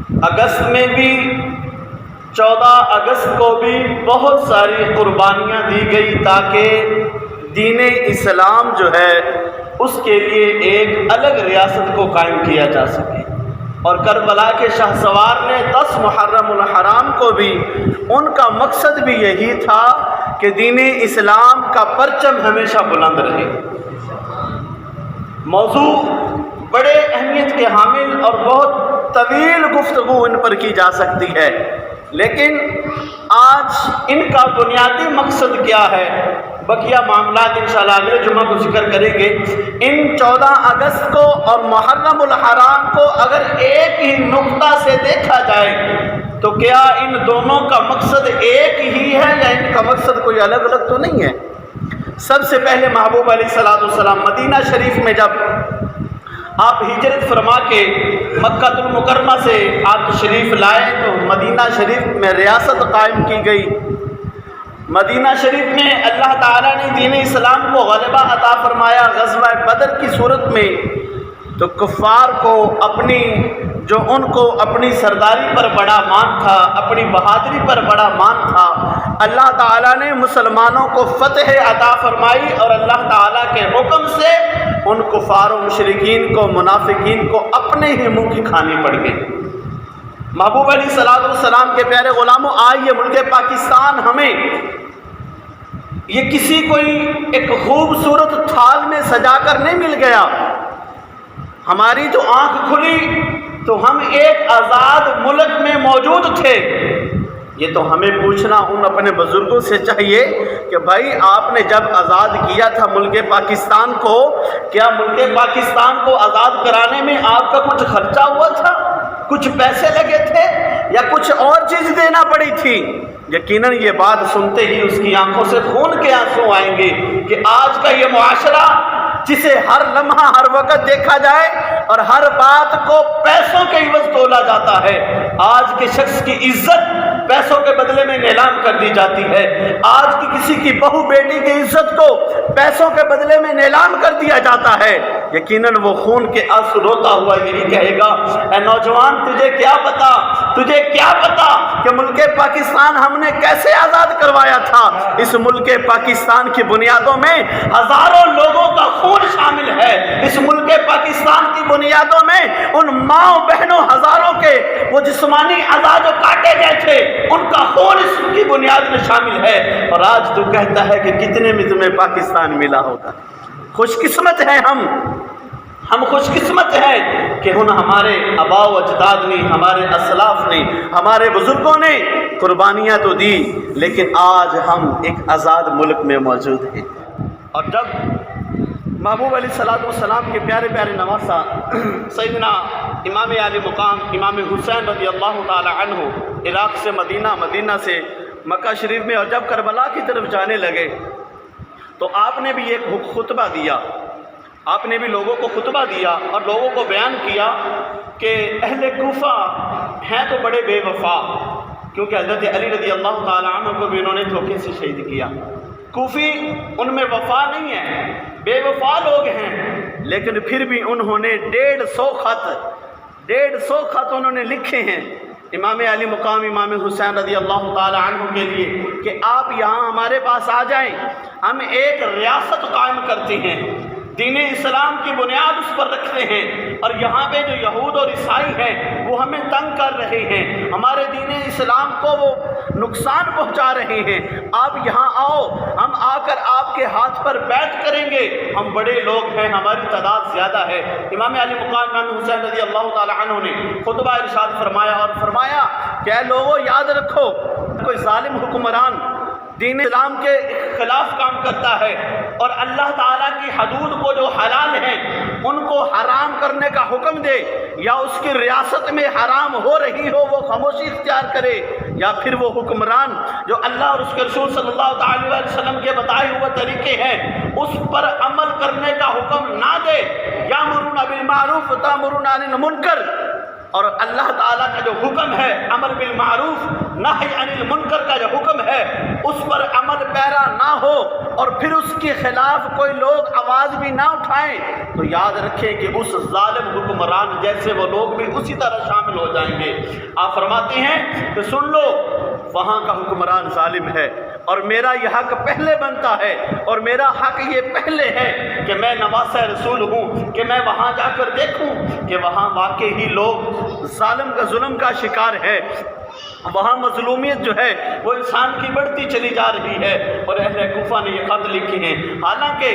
اگست میں بھی 14 اگست کو بھی بہت ساری قربانیاں دی گئی تاکہ دین اسلام جو ہے اس کے لیے ایک الگ ریاست کو قائم کیا جا سکے۔ اور کربلا کے شاہ سوار نے 10 محرم الحرام کو بھی ان کا مقصد بھی یہی تھا کہ دین اسلام کا پرچم ہمیشہ بلند رہے۔ موضوع بڑے اہمیت کے حامل اور بہت طویل گفتگو ان پر کی جا سکتی ہے، لیکن آج ان کا بنیادی مقصد کیا ہے، بقیہ معاملات انشاءاللہ اگلے جمعہ کو ذکر کریں گے۔ ان 14 اگست کو اور محرم الحرام کو اگر ایک ہی نقطہ سے دیکھا جائے تو کیا ان دونوں کا مقصد ایک ہی ہے یا ان کا مقصد کوئی الگ الگ تو نہیں ہے؟ سب سے پہلے محبوب علیہ السلام مدینہ شریف میں جب آپ ہجرت فرما کے مکہ المکرمہ سے آپ تشریف لائے تو مدینہ شریف میں ریاست قائم کی گئی۔ مدینہ شریف میں اللہ تعالیٰ نے دین اسلام کو غلبہ عطا فرمایا غزوہ بدر کی صورت میں، تو کفار کو ان کو اپنی سرداری پر بڑا مان تھا، اپنی بہادری پر بڑا مان تھا، اللہ تعالیٰ نے مسلمانوں کو فتح عطا فرمائی اور اللہ تعالیٰ کے حکم سے ان کفار و مشرکین کو، منافقین کو اپنے ہی منہ کی کھانی پڑ گئی۔ محبوب علیہ السلام کے پیارے غلاموں، آج یہ ملک پاکستان ہمیں یہ کسی کوئی ایک خوبصورت تھال میں سجا کر نہیں مل گیا۔ ہماری جو آنکھ کھلی تو ہم ایک آزاد ملک میں موجود تھے۔ یہ تو ہمیں پوچھنا ان اپنے بزرگوں سے چاہیے کہ بھائی آپ نے جب آزاد کیا تھا ملک پاکستان کو، کیا ملک پاکستان کو آزاد کرانے میں آپ کا کچھ خرچہ ہوا تھا، کچھ پیسے لگے تھے یا کچھ اور چیز دینا پڑی تھی؟ یقیناً یہ بات سنتے ہی اس کی آنکھوں سے خون کے آنسو آئیں گے کہ آج کا یہ معاشرہ جسے ہر لمحہ ہر وقت دیکھا جائے اور ہر بات کو پیسوں کے عوض تولا جاتا ہے، آج کے شخص کی عزت پیسوں کے بدلے میں نیلام کر دی جاتی ہے، آج کی کسی کی بہو بیٹی کی عزت کو پیسوں کے بدلے میں نیلام کر دیا جاتا ہے۔ یقیناً وہ خون کے آنسو روتا ہوا یہی کہے گا، اے نوجوان تجھے کیا پتا کہ ملک پاکستان ہم نے کیسے آزاد کروایا تھا؟ اس ملک پاکستان کی بنیادوں میں ہزاروں لوگوں کا خون شامل ہے، اس ملک پاکستان کی بنیادوں میں ان ماں بہنوں ہزاروں کے وہ جسمانی اعضاء جو کاٹے گئے تھے ان کا خون اس کی بنیاد میں شامل ہے، اور آج تو کہتا ہے کہ کتنے میں تمہیں پاکستان ملا ہوگا۔ خوش قسمت ہیں ہم خوش قسمت ہیں کہ ہمارے آباء و اجداد نے، ہمارے اسلاف نے، ہمارے بزرگوں نے قربانیاں تو دی، لیکن آج ہم ایک آزاد ملک میں موجود ہیں۔ اور جب محبوب علیہ السلام کے پیارے پیارے نواسا سیدنا امام عالی مقام امام حسین رضی اللہ تعالی عنہ عراق سے مدینہ سے مکہ شریف میں، اور جب کربلا کی طرف جانے لگے تو آپ نے بھی ایک خطبہ دیا، آپ نے بھی لوگوں کو خطبہ دیا اور لوگوں کو بیان کیا کہ اہل کوفہ ہیں تو بڑے بے وفا، کیونکہ حضرت علی رضی اللہ تعالی عنہ کو بھی انہوں نے دھوکے سے شہید کیا۔ کوفی ان میں وفا نہیں ہے، بے وفا لوگ ہیں، لیکن پھر بھی انہوں نے 150 خط انہوں نے لکھے ہیں امام علی مقام امام حسین رضی اللہ تعالی عنہ کے لیے کہ آپ یہاں ہمارے پاس آ جائیں، ہم ایک ریاست قائم کرتے ہیں، دین اسلام کی بنیاد اس پر رکھتے ہیں، اور یہاں پہ جو یہود اور عیسائی ہیں وہ ہمیں تنگ کر رہے ہیں، ہمارے دین اسلام کو وہ نقصان پہنچا رہے ہیں، آپ یہاں آؤ، ہم آ کر آپ کے ہاتھ پر بیعت کریں گے، ہم بڑے لوگ ہیں، ہماری تعداد زیادہ ہے۔ امام علی مقام امام حسین رضی اللہ تعالی عنہ نے خطبہ ارشاد فرمایا کہ اے لوگوں یاد رکھو، کوئی ظالم حکمران دین اسلام کے خلاف کام کرتا ہے اور اللہ تعالیٰ کی حدود کو جو حلال ہیں ان کو حرام کرنے کا حکم دے، یا اس کی ریاست میں حرام ہو رہی ہو وہ خاموشی اختیار کرے، یا پھر وہ حکمران جو اللہ اور اس کے رسول صلی اللہ علیہ وسلم کے بتائے ہوئے طریقے ہیں اس پر عمل کرنے کا حکم نہ دے، یامرون بالمعروف وتامرون عن المنکر، اور اللہ تعالیٰ کا جو حکم ہے امر بالمعروف نہی عن المنکر کا جو حکم ہے اس پر عمل پیرا نہ ہو اور پھر اس کے خلاف کوئی لوگ آواز بھی نہ اٹھائیں تو یاد رکھیں کہ اس ظالم حکمران جیسے وہ لوگ بھی اسی طرح شامل ہو جائیں گے۔ آپ فرماتے ہیں کہ سن لو وہاں کا حکمران ظالم ہے اور میرا یہ حق پہلے بنتا ہے اور میرا حق یہ پہلے ہے کہ میں نواسہ رسول ہوں کہ میں وہاں جا کر دیکھوں کہ وہاں واقعی ہی لوگ ظلم کا شکار ہے، وہاں مظلومیت جو ہے وہ انسان کی بڑھتی چلی جا رہی ہے۔ اور اہل کوفہ نے یہ خط لکھے ہیں، حالانکہ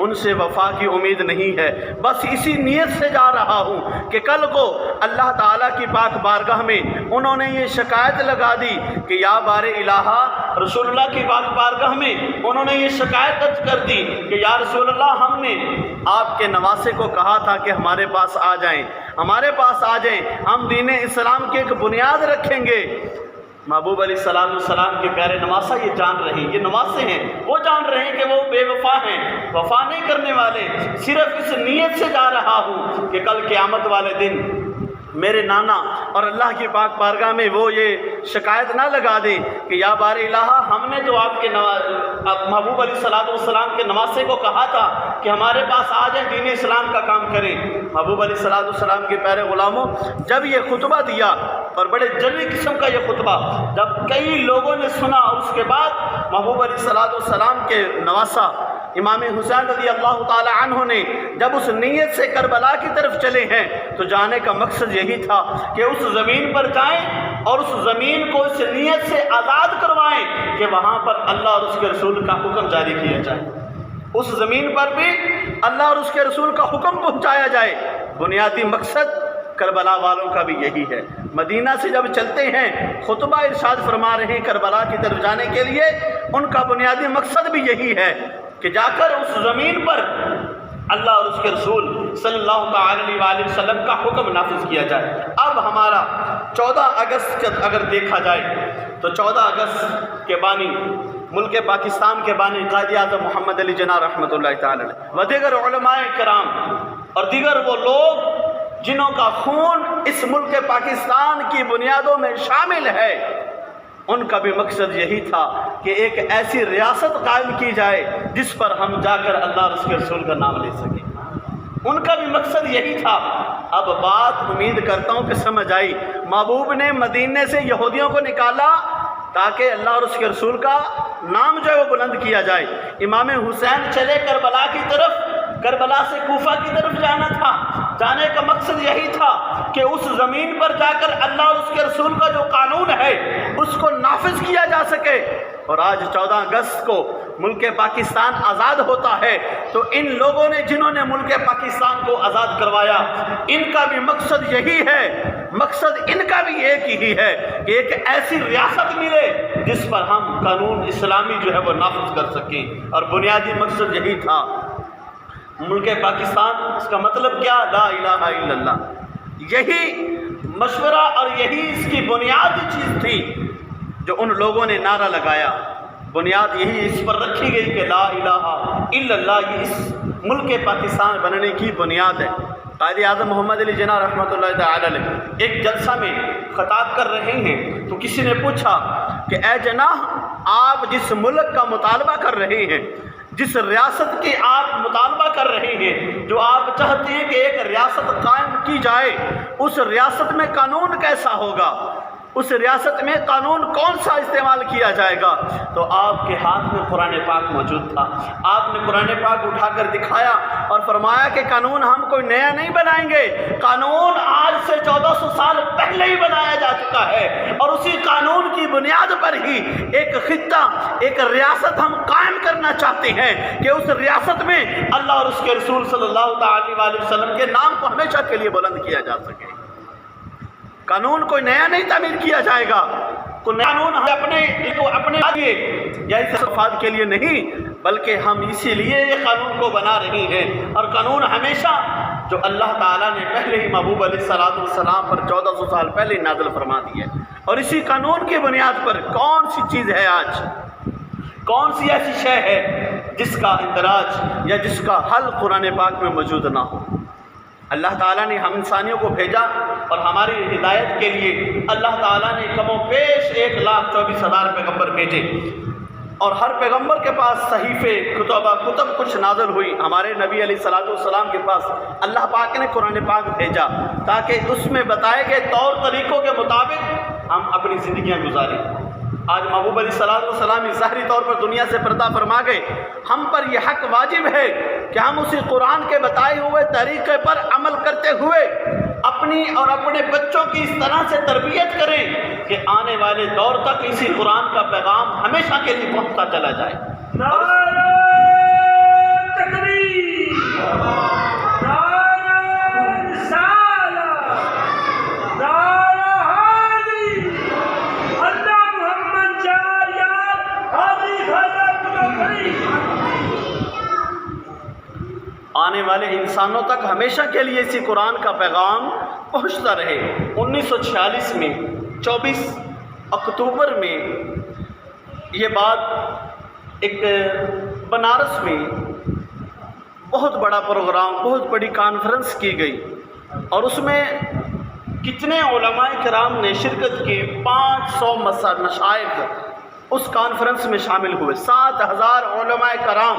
ان سے وفا کی امید نہیں ہے، بس اسی نیت سے جا رہا ہوں کہ کل کو اللہ تعالیٰ کی پاک بارگاہ میں انہوں نے یہ شکایت لگا دی کہ یا بار الہ، رسول اللہ کی پاک بارگاہ میں انہوں نے یہ شکایت درج کر دی کہ یا رسول اللہ ہم نے آپ کے نواسے کو کہا تھا کہ ہمارے پاس آ جائیں، ہم دین اسلام کی ایک بنیاد رکھیں گے۔ محبوب علیہ السلام کے پیارے نواسہ یہ جان رہے ہیں، یہ نواسے ہیں، وہ جان رہے ہیں کہ وہ بے وفا ہیں، وفا نہیں کرنے والے، صرف اس نیت سے جا رہا ہوں کہ کل قیامت والے دن میرے نانا اور اللہ کی پاک بارگاہ میں وہ یہ شکایت نہ لگا دیں کہ یا بار الہ، ہم نے جو آپ کے محبوب علیہ السلام کے نواسے کو کہا تھا کہ ہمارے پاس آ جائیں، دین اسلام کا کام کریں۔ محبوب علیہ السلام کے پیارے غلاموں، جب یہ خطبہ دیا اور بڑے جلوی قسم کا یہ خطبہ جب کئی لوگوں نے سنا، اور اس کے بعد محبوب علیہ السلام کے نواسہ امام حسین رضی اللہ تعالی عنہ نے جب اس نیت سے کربلا کی طرف چلے ہیں تو جانے کا مقصد یہی تھا کہ اس زمین پر جائیں اور اس زمین کو اس نیت سے آزاد کروائیں کہ وہاں پر اللہ اور اس کے رسول کا حکم جاری کیا جائے، اس زمین پر بھی اللہ اور اس کے رسول کا حکم پہنچایا جائے۔ بنیادی مقصد کربلا والوں کا بھی یہی ہے۔ مدینہ سے جب چلتے ہیں، خطبہ ارشاد فرما رہے ہیں کربلا کی طرف جانے کے لیے، ان کا بنیادی مقصد بھی یہی ہے کہ جا کر اس زمین پر اللہ اور اس کے رسول صلی اللہ تعالی علیہ وسلم کا حکم نافذ کیا جائے۔ اب ہمارا 14 اگست اگر دیکھا جائے تو 14 اگست کے بانی، ملک پاکستان کے بانی قائد اعظم محمد علی جناح رحمۃ اللہ تعالی علیہ و دیگر علماء کرام اور دیگر وہ لوگ جنہوں کا خون اس ملک پاکستان کی بنیادوں میں شامل ہے، ان کا بھی مقصد یہی تھا کہ ایک ایسی ریاست قائم کی جائے جس پر ہم جا کر اللہ اور اس کے رسول کا نام لے سکیں۔ ان کا بھی مقصد یہی تھا۔ اب بات امید کرتا ہوں کہ سمجھ آئی۔ محبوب نے مدینے سے یہودیوں کو نکالا تاکہ اللہ اور اس کے رسول کا نام جو ہے وہ بلند کیا جائے۔ امام حسین چلے کربلا کی طرف، کربلا سے کوفہ کی طرف جانا تھا۔ جانے کا مقصد یہی تھا کہ اس زمین پر جا کر اللہ اور اس کے رسول کا جو قانون ہے اس کو نافذ کیا جا سکے۔ اور آج 14 اگست کو ملک پاکستان آزاد ہوتا ہے تو ان لوگوں نے جنہوں نے ملک پاکستان کو آزاد کروایا، ان کا بھی مقصد یہی ہے، مقصد ان کا بھی ایک ہی ہے کہ ایک ایسی ریاست ملے جس پر ہم قانون اسلامی جو ہے وہ نافذ کر سکیں۔ اور بنیادی مقصد یہی تھا۔ ملک پاکستان، اس کا مطلب کیا؟ لا الہ الا اللہ۔ یہی مشورہ اور یہی اس کی بنیادی چیز تھی جو ان لوگوں نے نعرہ لگایا۔ بنیاد یہی اس پر رکھی گئی کہ لا الہ الا اللہ، یہ اس ملک پاکستان بننے کی بنیاد ہے۔ قائد اعظم محمد علی جناح رحمۃ اللہ تعالی علیہ ایک جلسہ میں خطاب کر رہے ہیں تو کسی نے پوچھا کہ اے جناح، آپ جس ملک کا مطالبہ کر رہے ہیں، جس ریاست کی آپ مطالبہ کر رہے ہیں، جو آپ چاہتے ہیں کہ ایک ریاست قائم کی جائے، اس ریاست میں قانون کیسا ہوگا؟ اس ریاست میں قانون کون سا استعمال کیا جائے گا؟ تو آپ کے ہاتھ میں قرآن پاک موجود تھا۔ آپ نے قرآن پاک اٹھا کر دکھایا اور فرمایا کہ قانون ہم کوئی نیا نہیں بنائیں گے، قانون آج سے 1400 سال پہلے ہی بنایا جا چکا ہے، اور اسی قانون کی بنیاد پر ہی ایک خطہ، ایک ریاست ہم قائم کرنا چاہتے ہیں کہ اس ریاست میں اللہ اور اس کے رسول صلی اللہ تعالی علیہ وسلم کے نام کو ہمیشہ کے لیے بلند کیا جا سکے۔ قانون کوئی نیا نہیں تعمیر کیا جائے گا، کوئی قانون اپنے لیے یا اس مفاد کے لیے نہیں، بلکہ ہم اسی لیے یہ قانون کو بنا رہے ہیں۔ اور قانون ہمیشہ جو اللہ تعالیٰ نے پہلے ہی محبوب علیہ السلام پر 1400 سال پہلے نازل فرما دی ہے، اور اسی قانون کی بنیاد پر کون سی چیز ہے آج، کون سی ایسی شے ہے جس کا اندراج یا جس کا حل قرآن پاک میں موجود نہ ہو؟ اللہ تعالیٰ نے ہم انسانیوں کو بھیجا اور ہماری ہدایت کے لیے اللہ تعالیٰ نے کم و بیش 1,24,000 پیغمبر بھیجے، اور ہر پیغمبر کے پاس صحیفے کتب کچھ نازل ہوئی۔ ہمارے نبی علیہ الصلوۃ والسلام کے پاس اللہ پاک نے قرآن پاک بھیجا تاکہ اس میں بتائے گئے طور طریقوں کے مطابق ہم اپنی زندگیاں گزاریں۔ آج محبوب علیہ الصلوۃ والسلام ظاہری طور پر دنیا سے پردہ فرما گئے، ہم پر یہ حق واجب ہے کہ ہم اسی قرآن کے بتائے ہوئے طریقے پر عمل کرتے ہوئے اپنی اور اپنے بچوں کی اس طرح سے تربیت کریں کہ آنے والے دور تک اسی قرآن کا پیغام ہمیشہ کے لیے پہنچتا چلا جائے۔ نعرہ تکبیر، نعرہ رسالت، نعرہ حیدری، اللہ محمد جاریات حاضر حضرت بکری۔ آنے والے انسانوں تک ہمیشہ کے لیے اسی قرآن کا پیغام پہنچتا رہے۔ 1946 میں 24 اکتوبر میں یہ بات ایک بنارس میں بہت بڑا پروگرام، بہت بڑی کانفرنس کی گئی، اور اس میں کتنے علماء کرام نے شرکت کی۔ 500 مشائخ اس کانفرنس میں شامل ہوئے، 7,000 علماء کرام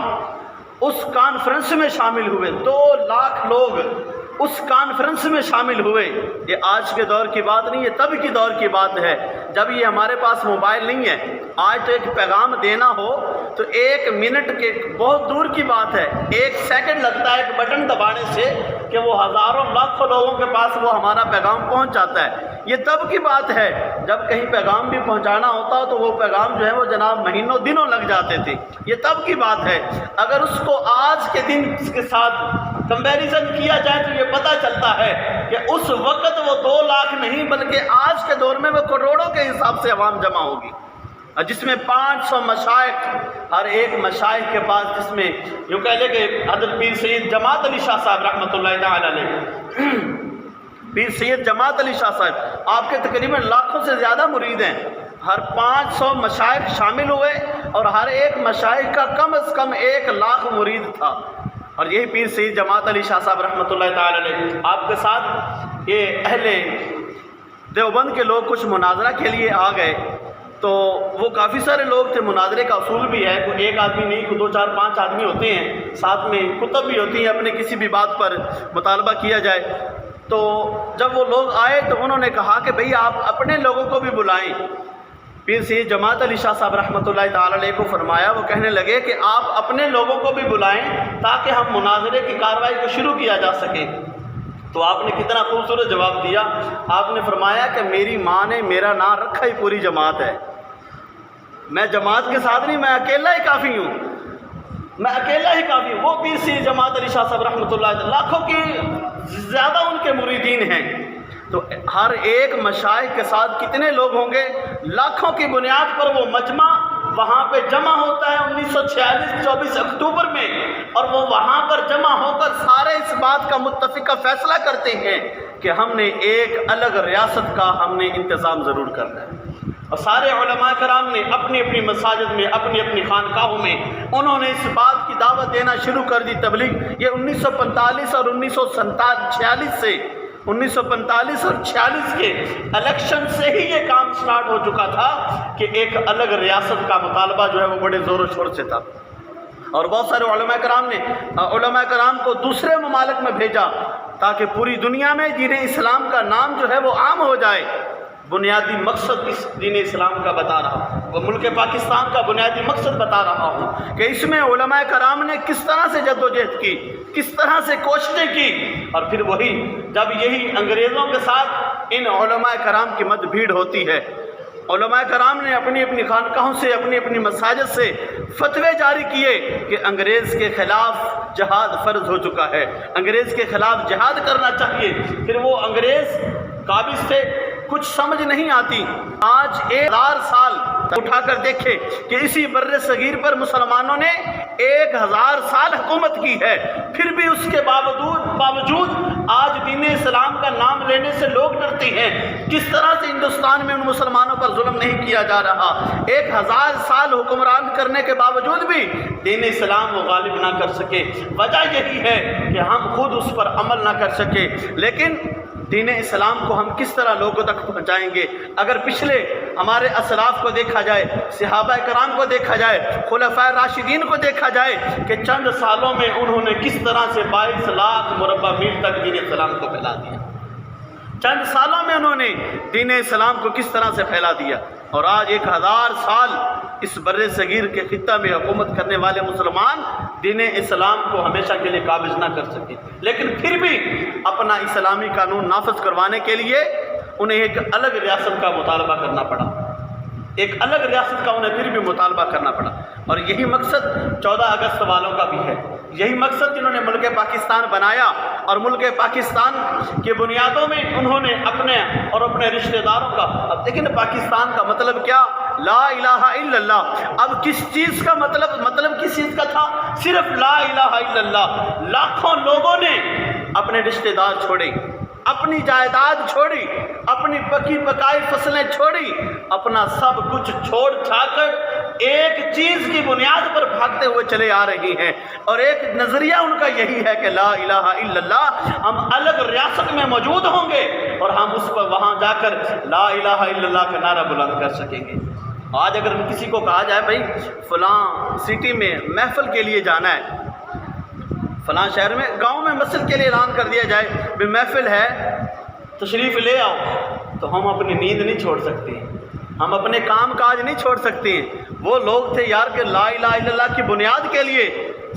اس کانفرنس میں شامل ہوئے، 2 لاکھ لوگ اس کانفرنس میں شامل ہوئے۔ یہ آج کے دور کی بات نہیں ہے، تب کی دور کی بات ہے جب یہ ہمارے پاس موبائل نہیں ہے۔ آج تو ایک پیغام دینا ہو تو 1 منٹ کے بہت دور کی بات ہے، 1 سیکنڈ لگتا ہے ایک بٹن دبانے سے کہ وہ ہزاروں لاکھوں لوگوں کے پاس وہ ہمارا پیغام پہنچ جاتا ہے۔ یہ تب کی بات ہے جب کہیں پیغام بھی پہنچانا ہوتا تو وہ پیغام جو ہے وہ جناب مہینوں دنوں لگ جاتے تھے۔ یہ تب کی بات ہے۔ اگر اس کو آج کے دن کے ساتھ کمپیریزن کیا جائے تو یہ پتہ چلتا ہے کہ اس وقت وہ 2 لاکھ نہیں بلکہ آج کے دور میں وہ کروڑوں کے حساب سے عوام جمع ہوگی، جس میں 500 مشائخ، ہر ایک مشائخ کے پاس، جس میں یوں کہہ لے کہ حضرت پیر سید جماعت علی شاہ صاحب رحمۃ اللہ تعالی علیہ، پیر سید جماعت علی شاہ صاحب، آپ کے تقریباً لاکھوں سے زیادہ مرید ہیں۔ ہر 500 مشائخ شامل ہوئے اور ہر ایک مشائخ کا کم از کم 1 لاکھ مرید تھا، اور یہی پیر سید جماعت علی شاہ صاحب رحمۃ اللہ تعالی علیہ۔ آپ کے ساتھ یہ اہل دیوبند کے لوگ کچھ مناظرہ کے لیے آ گئے، تو وہ کافی سارے لوگ تھے۔ مناظرے کا اصول بھی ہے، کوئی 1 آدمی نہیں، کوئی 2 4 5 آدمی ہوتے ہیں، ساتھ میں کتب بھی ہوتی ہیں، اپنے کسی بھی بات پر مطالبہ کیا جائے۔ تو جب وہ لوگ آئے تو انہوں نے کہا کہ بھئی آپ اپنے لوگوں کو بھی بلائیں۔ پیر سید جماعت علی شاہ صاحب رحمۃ اللہ تعالی علیہ کو فرمایا، وہ کہنے لگے کہ آپ اپنے لوگوں کو بھی بلائیں تاکہ ہم مناظرے کی کارروائی کو شروع کیا جا سکے۔ تو آپ نے کتنا خوبصورت جواب دیا، آپ نے فرمایا کہ میری ماں نے میرا نام رکھا ہی پوری جماعت ہے، میں جماعت کے ساتھ نہیں، میں اکیلا ہی کافی ہوں، میں اکیلا ہی کافی ہوں۔ وہ پیر سید جماعت علی شاہ صاحب رحمۃ اللہ علیہ لاکھوں کی زیادہ ان کے مریدین ہیں، تو ہر ایک مشائخ کے ساتھ کتنے لوگ ہوں گے، لاکھوں کی بنیاد پر وہ مجمع وہاں پہ جمع ہوتا ہے 1946 24 اکتوبر میں، اور وہ وہاں پر جمع ہو کر سارے اس بات کا متفقہ فیصلہ کرتے ہیں کہ ہم نے ایک الگ ریاست کا ہم نے انتظام ضرور کرنا ہے۔ اور سارے علماء کرام نے اپنی اپنی مساجد میں، اپنی اپنی خانقاہوں میں انہوں نے اس بات کی دعوت دینا شروع کر دی، تبلیغ۔ یہ 1945 اور 1946 سے 1945 اور 46 کے الیکشن سے ہی یہ کام سٹارٹ ہو چکا تھا کہ ایک الگ ریاست کا مطالبہ جو ہے وہ بڑے زور و شور سے تھا، اور بہت سارے علماء کرام کو دوسرے ممالک میں بھیجا تاکہ پوری دنیا میں دین اسلام کا نام جو ہے وہ عام ہو جائے۔ بنیادی مقصد اس دین اسلام کا بتا رہا ہوں، وہ ملک پاکستان کا بنیادی مقصد بتا رہا ہوں کہ اس میں علماء کرام نے کس طرح سے جدوجہد کی، کس طرح سے کوششیں کی، اور پھر وہی جب یہی انگریزوں کے ساتھ ان علماء کرام کی مد بھیڑ ہوتی ہے، علماء کرام نے اپنی اپنی خانقاہوں سے، اپنی اپنی مساجد سے فتوے جاری کیے کہ انگریز کے خلاف جہاد فرض ہو چکا ہے، انگریز کے خلاف جہاد کرنا چاہیے۔ پھر وہ انگریز قابض سے کچھ سمجھ نہیں آتی۔ آج 1000 سال اٹھا کر دیکھے کہ اسی بر صغیر پر مسلمانوں نے 1000 سال حکومت کی ہے، پھر بھی اس کے باوجود آج دین اسلام کا نام لینے سے لوگ ڈرتے ہیں۔ کس طرح سے ہندوستان میں ان مسلمانوں پر ظلم نہیں کیا جا رہا، 1000 سال حکمران کرنے کے باوجود بھی دین اسلام وہ غالب نہ کر سکے۔ وجہ یہی ہے کہ ہم خود اس پر عمل نہ کر سکے۔ لیکن دین اسلام کو ہم کس طرح لوگوں تک پہنچائیں گے؟ اگر پچھلے ہمارے اسلاف کو دیکھا جائے، صحابہ کرام کو دیکھا جائے، خلفائے راشدین کو دیکھا جائے کہ چند سالوں میں انہوں نے کس طرح سے 22 لاکھ مربع میل تک دین اسلام کو پھیلا دیا، چند سالوں میں انہوں نے دین اسلام کو کس طرح سے پھیلا دیا۔ اور آج 1000 سال اس بر صغیر کے خطہ میں حکومت کرنے والے مسلمان دین اسلام کو ہمیشہ کے لیے قابض نہ کر سکے، لیکن پھر بھی اپنا اسلامی قانون نافذ کروانے کے لیے انہیں ایک الگ ریاست کا مطالبہ کرنا پڑا، ایک الگ ریاست کا انہیں پھر بھی مطالبہ کرنا پڑا۔ اور یہی مقصد 14 اگست والوں کا بھی ہے، یہی مقصد جنہوں نے ملک پاکستان بنایا، اور ملک پاکستان کی بنیادوں میں انہوں نے اپنے اور اپنے رشتہ داروں کا، اب دیکھیں پاکستان کا مطلب کیا؟ لا الہ الا اللہ۔ اب کس چیز کا مطلب کس چیز کا تھا؟ صرف لا الہ الا اللہ۔ لاکھوں لوگوں نے اپنے رشتہ دار چھوڑے، اپنی جائیداد چھوڑی، اپنی پکی پکائی فصلیں چھوڑی، اپنا سب کچھ چھوڑ چھا کر ایک چیز کی بنیاد پر بھاگتے ہوئے چلے آ رہی ہیں، اور ایک نظریہ ان کا یہی ہے کہ لا الہ الا اللہ، ہم الگ ریاست میں موجود ہوں گے اور ہم اس پر وہاں جا کر لا الہ الا اللہ کا نعرہ بلند کر سکیں گے۔ آج اگر کسی کو کہا جائے بھائی فلاں سٹی میں محفل کے لیے جانا ہے، فلاں شہر میں گاؤں میں مسجد کے لیے اعلان کر دیا جائے بھی محفل ہے تشریف لے آؤ، تو ہم اپنی نیند نہیں چھوڑ سکتے، ہم اپنے کام کاج نہیں چھوڑ سکتے۔ وہ لوگ تھے یار کہ لا الہ الا اللہ کی بنیاد کے لیے،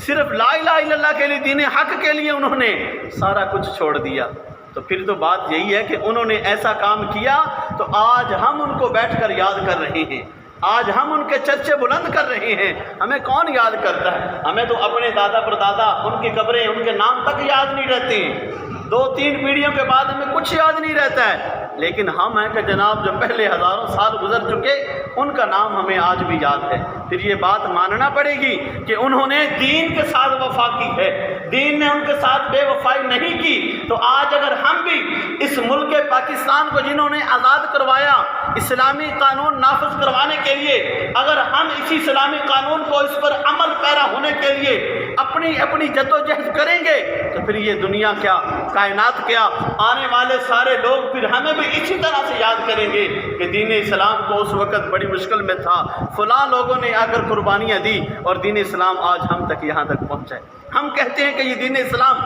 صرف لا الہ الا اللہ کے لیے، دین حق کے لیے انہوں نے سارا کچھ چھوڑ دیا۔ تو پھر تو بات یہی ہے کہ انہوں نے ایسا کام کیا تو آج ہم ان کو بیٹھ کر یاد کر رہے ہیں، آج ہم ان کے چرچے بلند کر رہے ہیں۔ ہمیں کون یاد کرتا ہے؟ ہمیں تو اپنے دادا پردادا، ان کی قبریں، ان کے نام تک یاد نہیں رہتے ہیں، 2-3 پیڑھیوں کے بعد ہمیں کچھ یاد نہیں رہتا ہے۔ لیکن ہم ہیں کہ جناب جو پہلے ہزاروں سال گزر چکے ان کا نام ہمیں آج بھی یاد ہے۔ پھر یہ بات ماننا پڑے گی کہ انہوں نے دین کے ساتھ وفا کی ہے، دین نے ان کے ساتھ بے وفائی نہیں کی۔ تو آج اگر ہم بھی اس ملک پاکستان کو جنہوں نے آزاد کروایا اسلامی قانون نافذ کروانے کے لیے، اگر ہم اسی اسلامی قانون کو اس پر عمل پیرا ہونے کے لیے اپنی جدوجہد کریں گے تو پھر یہ دنیا کیا، کائنات کیا، آنے والے سارے لوگ پھر ہمیں بھی اسی طرح سے یاد کریں گے کہ دین اسلام کو اس وقت بڑی مشکل میں تھا، فلاں لوگوں نے آ کر قربانیاں دی اور دین اسلام آج ہم تک یہاں تک پہنچا ہے۔ ہم کہتے ہیں کہ یہ دین اسلام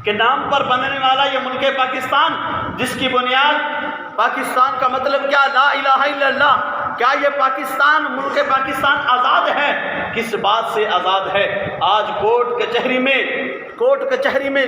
کے نام پر بننے والا یہ ملک پاکستان، جس کی بنیاد پاکستان کا مطلب کیا؟ لا الہ الا اللہ۔ کیا یہ پاکستان، ملک پاکستان آزاد ہے؟ کس بات سے آزاد ہے؟ آج کوٹ کچہری میں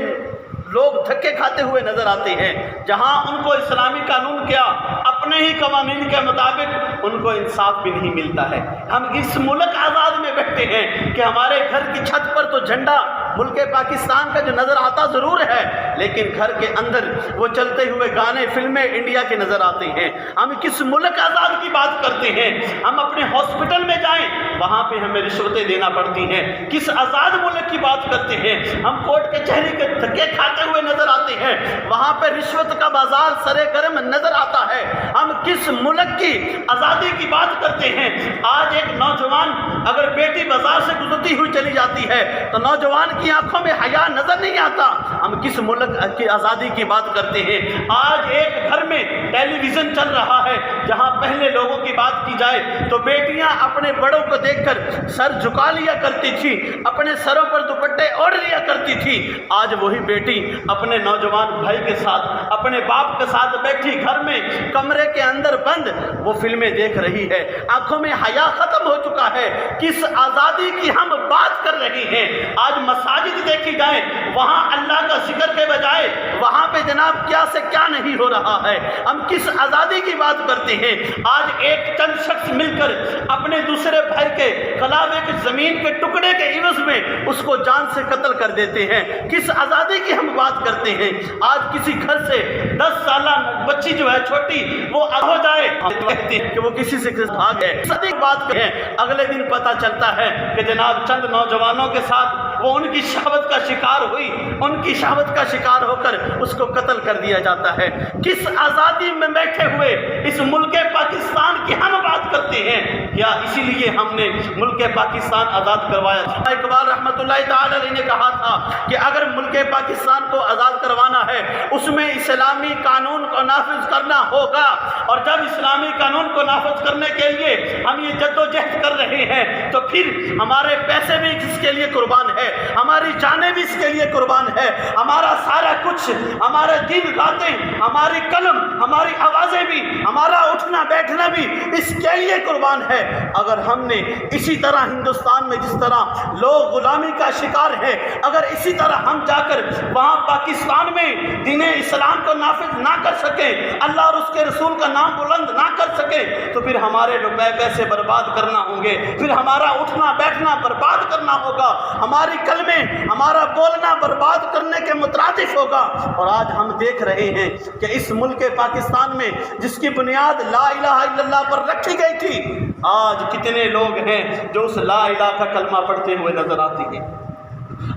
لوگ دھکے کھاتے ہوئے نظر آتے ہیں، جہاں ان کو اسلامی قانون کیا اپنے ہی قوانین کے مطابق ان کو انصاف بھی نہیں ملتا ہے۔ ہم اس ملک آزاد میں بیٹھتے ہیں کہ ہمارے گھر کی چھت پر تو جھنڈا ملک پاکستان کا جو نظر آتا ضرور ہے، لیکن گھر کے اندر وہ چلتے ہوئے گانے فلمیں انڈیا کے نظر آتے ہیں۔ ہم کس ملک آزاد کی بات کرتے ہیں؟ ہم اپنے ہاسپٹل میں جائیں وہاں پہ ہمیں رشوتیں دینا پڑتی ہیں۔ کس آزاد ملک کی بات کرتے ہیں؟ ہم کوٹ کچہری کے دھکے کھاتے ہوئے نظر آتے ہیں، وہاں پہ رشوت کا بازار سرے گرم نظر آتا ہے۔ ہم کس ملک کی آزادی کی بات کرتے ہیں؟ آج ایک نوجوان اگر بیٹی بازار سے گزرتی ہوئی چلی جاتی ہے تو نوجوان کی آنکھوں میں حیا نظر نہیں آتا۔ ہم کس ملک کی آزادی کی بات کرتے ہیں؟ آج ایک گھر میں ٹیلی ویژن چل رہا ہے جہاں پہلے لوگوں کی بات کی جائے تو بیٹیاں اپنے بڑوں کو دیکھ کر سر جھکا لیا کرتی تھی، اپنے سروں پر دوپٹے اوڑھ لیا کرتی تھی۔ آج وہی بیٹی اپنے نوجوان بھائی کے ساتھ، اپنے باپ کے ساتھ بیٹھی گھر میں کمرے کے اندر بند وہ فلمیں دیکھ رہی ہے۔ آنکھوں میں حیا ختم ہو چکا ہے۔ کس آزادی کی ہم بات کر رہے ہیں؟ آج مساجد دیکھی جائیں وہاں اللہ کا ذکر کے بجائے وہاں پہ جناب کیا سے کیا نہیں ہو رہا ہے۔ ہم کس آزادی کی بات کرتے ہیں؟ آج ایک چند شخص مل کر اپنے دوسرے بھائی کے خلاف ایک زمین کے ٹکڑے کے عوض میں اس کو جان سے قتل کر دیتے ہیں۔ کس آزادی کی ہم بات کرتے ہیں؟ آج کسی گھر سے 10 سالہ بچی جو ہے چھوٹی وہ ہو جائے کہتے ہیں کہ وہ کسی سے بھاگ ہے۔ بات کریں اگلے دن پتہ چلتا ہے کہ جناب چند نوجوانوں کے ساتھ وہ ان کی شہوت کا شکار ہوئی، ان کی شہوت کا شکار ہو کر اس کو قتل کر دیا جاتا ہے۔ کس آزادی میں بیٹھے ہوئے اس ملک پاکستان کی ہم بات کرتے ہیں؟ کیا اسی لیے ہم نے ملک پاکستان آزاد کروایا تھا؟ اقبال رحمۃ اللہ تعالی علیہ نے کہا تھا کہ اگر ملک پاکستان کو آزاد کروانا ہے اس میں اسلامی قانون کو نافذ کرنا ہوگا، اور جب اسلامی قانون کو نافذ کرنے کے لیے ہم یہ جدوجہد کر رہے ہیں تو پھر ہمارے پیسے بھی اس کے لیے قربان ہے، ہماری جانیں بھی اس کے لیے قربان ہے، ہمارا سارا کچھ، ہمارے دن راتیں، ہماری قلم، ہماری آوازیں بھی، ہمارا اٹھنا بیٹھنا بھی اس کے لیے قربان ہے۔ اگر ہم نے اسی طرح ہندوستان میں جس طرح لوگ غلامی کا شکار ہیں، اگر اسی طرح ہم جا کر وہاں پاکستان میں دین اسلام کو نافذ نہ کر سکیں، اللہ اور اس کے رسول کا نام بلند نہ کر سکیں، تو پھر ہمارے روپے پیسے برباد کرنا ہوں گے، پھر ہمارا اٹھنا بیٹھنا برباد کرنا ہوگا، ہماری کلمیں، ہمارا بولنا برباد کرنے کے مترادف ہوگا۔ اور آج ہم دیکھ رہے ہیں کہ اس ملک پاکستان میں جس کی بنیاد لا الہ الا اللہ پر رکھی گئی تھی، آج کتنے لوگ ہیں جو اس لا الہ کا کلمہ پڑھتے ہوئے نظر آتے ہیں؟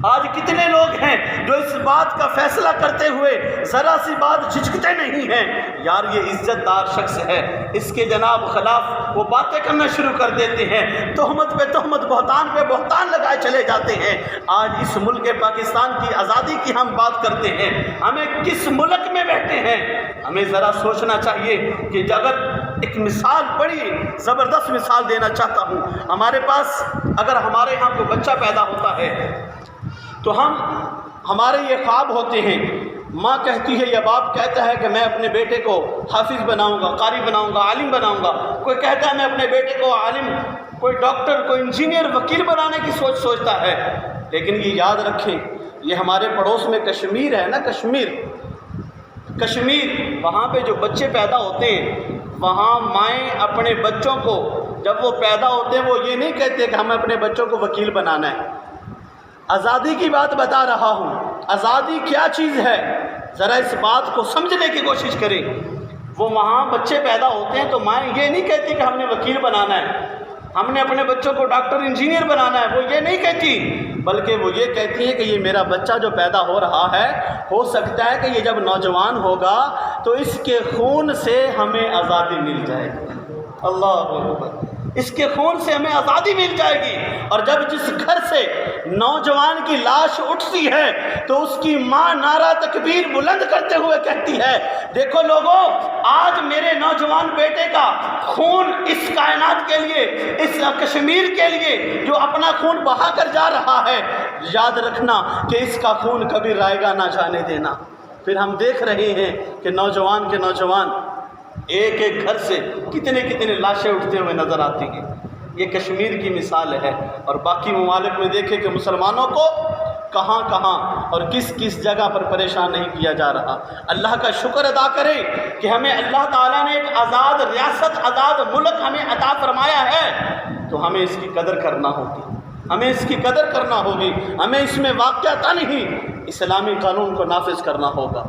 آج کتنے لوگ ہیں جو اس بات کا فیصلہ کرتے ہوئے ذرا سی بات جھجکتے نہیں ہیں؟ یار یہ عزت دار شخص ہے، اس کے جناب خلاف وہ باتیں کرنا شروع کر دیتے ہیں، تہمت پہ تہمت، بہتان پہ بہتان لگائے چلے جاتے ہیں۔ آج اس ملک پاکستان کی آزادی کی ہم بات کرتے ہیں، ہمیں کس ملک میں بیٹھے ہیں؟ ہمیں ذرا سوچنا چاہیے کہ اگر ایک مثال، بڑی زبردست مثال دینا چاہتا ہوں، ہمارے پاس اگر ہمارے یہاں کوئی بچہ پیدا ہوتا ہے تو ہمارے یہ خواب ہوتے ہیں، ماں کہتی ہے یا باپ کہتا ہے کہ میں اپنے بیٹے کو حافظ بناؤں گا، قاری بناؤں گا، عالم بناؤں گا، کوئی کہتا ہے میں اپنے بیٹے کو عالم، کوئی ڈاکٹر، کوئی انجینئر، وکیل بنانے کی سوچتا ہے۔ لیکن یہ یاد رکھیں، یہ ہمارے پڑوس میں کشمیر ہے نا، کشمیر، وہاں پہ جو بچے پیدا ہوتے ہیں، وہاں مائیں اپنے بچوں کو جب وہ پیدا ہوتے ہیں وہ یہ نہیں کہتے کہ ہمیں اپنے بچوں کو وکیل بنانا ہے۔ آزادی کی بات بتا رہا ہوں، آزادی کیا چیز ہے ذرا اس بات کو سمجھنے کی کوشش کریں۔ وہ وہاں بچے پیدا ہوتے ہیں تو مائیں یہ نہیں کہتی کہ ہم نے وکیل بنانا ہے، ہم نے اپنے بچوں کو ڈاکٹر انجینئر بنانا ہے، وہ یہ نہیں کہتی، بلکہ وہ یہ کہتی ہے کہ یہ میرا بچہ جو پیدا ہو رہا ہے، ہو سکتا ہے کہ یہ جب نوجوان ہوگا تو اس کے خون سے ہمیں آزادی مل جائے گی۔ اللہ اکبر، اس کے خون سے ہمیں آزادی مل جائے گی۔ اور جب جس گھر سے نوجوان کی لاش اٹھتی ہے تو اس کی ماں نعرہ تکبیر بلند کرتے ہوئے کہتی ہے، دیکھو لوگوں، آج میرے نوجوان بیٹے کا خون اس کائنات کے لیے، اس کشمیر کے لیے جو اپنا خون بہا کر جا رہا ہے، یاد رکھنا کہ اس کا خون کبھی رائے گا نہ جانے دینا۔ پھر ہم دیکھ رہے ہیں کہ نوجوان کے نوجوان ایک ایک گھر سے کتنے لاشیں اٹھتے ہوئے نظر آتی ہیں۔ یہ کشمیر کی مثال ہے، اور باقی ممالک میں دیکھیں کہ مسلمانوں کو کہاں اور کس جگہ پر پریشان نہیں کیا جا رہا۔ اللہ کا شکر ادا کریں کہ ہمیں اللہ تعالیٰ نے ایک آزاد ریاست، آزاد ملک ہمیں عطا فرمایا ہے، تو ہمیں اس کی قدر کرنا ہوگی، ہمیں اس کی قدر کرنا ہوگی، ہمیں اس میں واقعتاً ہی اسلامی قانون کو نافذ کرنا ہوگا۔